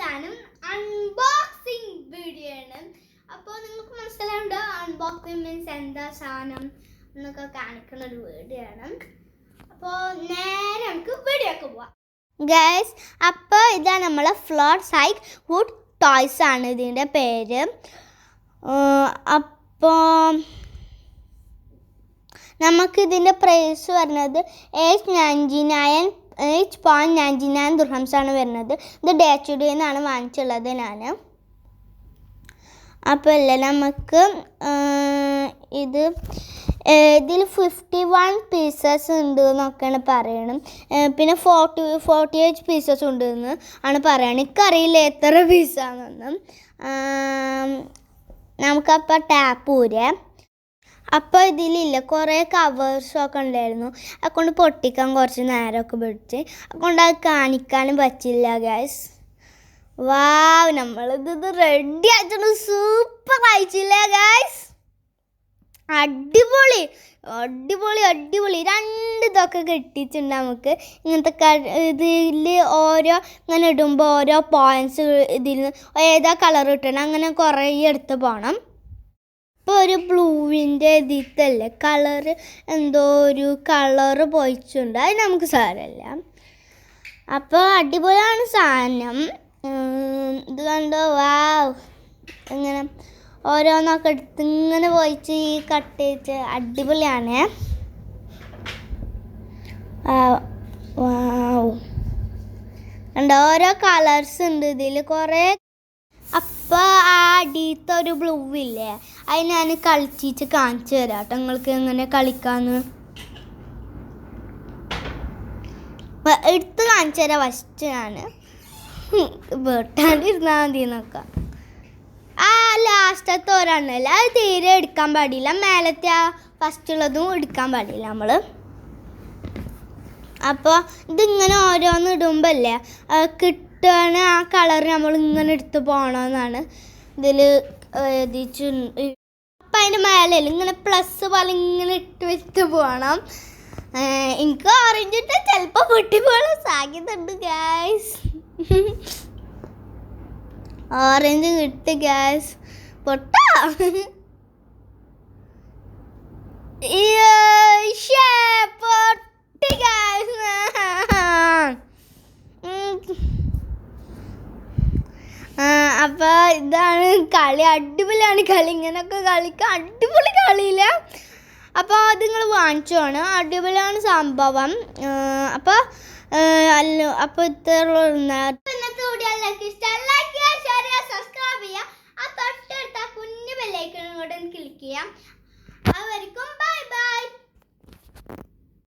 അവസാനം unboxing video ആണ്. അപ്പോൾ നിങ്ങൾക്ക് മനസ്സിലാവുണ്ട് അൺബോക്സിംഗ് മീൻസ് എന്താ സാധനം എന്നൊക്കെ കാണിക്കുന്ന ഒരു വീഡിയോ ആണ്. അപ്പോൾ നേരെ നമുക്ക് വീഡിയോക്ക് പോവാം ഗൈസ്. അപ്പോൾ ഇതാണ് നമ്മളെ ഫ്ലോട്ട് സൈക്ക് വുഡ് ടോയ്സ് ആണ് ഇതിൻ്റെ പേര്. അപ്പോൾ നമുക്കിതിൻ്റെ പ്രൈസ് വരുന്നത് 8.99 ദിർഹംസാണ് വരുന്നത്. ഇത് ഡേച്ചുഡിയിൽ നിന്നാണ് വാങ്ങിച്ചുള്ളത് ഞാൻ. അപ്പോൾ അല്ലേ നമുക്ക് ഇതിൽ 51 പീസസ് ഉണ്ട് എന്നൊക്കെയാണ് പറയണം. പിന്നെ 48 പീസസ് ഉണ്ടെന്ന് ആണ് പറയണം. എനിക്കറിയില്ല എത്ര പീസാണെന്നും. നമുക്കപ്പോൾ ടാപ്പ് ഊരെ. അപ്പോൾ ഇതിലില്ല കുറേ കവേഴ്സൊക്കെ ഉണ്ടായിരുന്നു. അതുകൊണ്ട് പൊട്ടിക്കാൻ കുറച്ച് നേരമൊക്കെ പിടിച്ച് അതുകൊണ്ട് അത് കാണിക്കാനും പറ്റില്ല ഗൈസ്. വാവ്, നമ്മളിത് റെഡി ആയിട്ടുണ്ട്. സൂപ്പർ ആയിട്ടില്ലേ ഗൈസ്? അടിപൊളി അടിപൊളി അടിപൊളി. 2 ഇതൊക്കെ കിട്ടിയിട്ടുണ്ട് നമുക്ക്. ഇങ്ങനത്തെ ഇതിൽ ഓരോ ഇങ്ങനെ ഇടുമ്പോൾ ഓരോ പോയിൻറ്റ്സ് ഇതിൽ ഏതാ കളർ കിട്ടണം അങ്ങനെ കുറേ എടുത്ത് പോകണം. ഇപ്പോൾ ഒരു ബ്ലൂവിൻ്റെ ഇതിത്തല്ലേ കളറ് എന്തോ ഒരു കളറ് പോയിട്ടുണ്ട്. അത് നമുക്ക് സാരമില്ല. അപ്പോൾ അടിപൊളിയാണ് സാധനം. ഇത് കണ്ടോ? വാവ്, ഇങ്ങനെ ഓരോന്നൊക്കെ എടുത്ത് ഇങ്ങനെ പോയിച്ച് ഈ കട്ട് ചെയ്ത് അടിപൊളിയാണ്. വാവ്, കണ്ടോ ഓരോ കളേഴ്സ് ഉണ്ട് ഇതിൽ കുറേ. അപ്പോൾ ആ അടിയത്തെ ഒരു ബ്ലൂ ഇല്ലേ അത് ഞാൻ കളിച്ചിട്ട് കാണിച്ചു തരാം കേട്ടോ നിങ്ങൾക്ക് എങ്ങനെ കളിക്കാമെന്ന്. എടുത്ത് കാണിച്ചു തരാം ഫസ്റ്റ്. ഞാൻ വെട്ടാണ്ടിരുന്നാൽ മതി എന്നൊക്കെ. ആ ലാസ്റ്റത്തെ ഒരെണ്ണല്ല അത് തീരെ എടുക്കാൻ പാടില്ല. മേലത്തെ ആ ഫസ്റ്റുള്ളതും എടുക്കാൻ പാടില്ല നമ്മൾ. അപ്പോൾ ഇതിങ്ങനെ ഓരോന്ന് ഇടുമ്പോൾ അല്ലേ കിട്ടുകയാണ് ആ കളർ നമ്മൾ ഇങ്ങനെ എടുത്ത് പോകണമെന്നാണ് ഇതിൽ എഴുതിയിട്ടുണ്ട്. അപ്പം അതിൻ്റെ മേലെ ഇങ്ങനെ പ്ലസ് പോലെ ഇങ്ങനെ ഇട്ട് പോകണം. എനിക്ക് ഓറഞ്ച് ഇട്ടാൽ ചിലപ്പോൾ പൊട്ടിപ്പോകാൻ സാധ്യതയുണ്ട് ഗൈസ്. ഓറഞ്ച് കിട്ടി ഗ്യാസ് പൊട്ടാ. പൊട്ടി ഗ്യാസ്. അപ്പോൾ ഇതാണ് കളി. അടിപൊളിയാണ് കളി. ഇങ്ങനെയൊക്കെ കളിക്കാൻ അടിപൊളി കളിയില്ല. അപ്പോൾ അത് നിങ്ങൾ വാങ്ങിച്ചോണ്. അടിപൊളിയാണ് സംഭവം. അപ്പോൾ ഇത്രയുള്ള ഇന്നത്തെ വീഡിയോ എല്ലാവർക്കും ഇഷ്ടം ലൈക്ക് ചെയ്യുക, ഷെയർ ചെയ്യുക, സബ്സ്ക്രൈബ് ചെയ്യുക. ആ തൊട്ടടുത്ത കുഞ്ഞു ബെല്ലൈക്കൺ കൂടെ ക്ലിക്ക് ചെയ്യാം. അവർക്കും ബൈ ബൈ.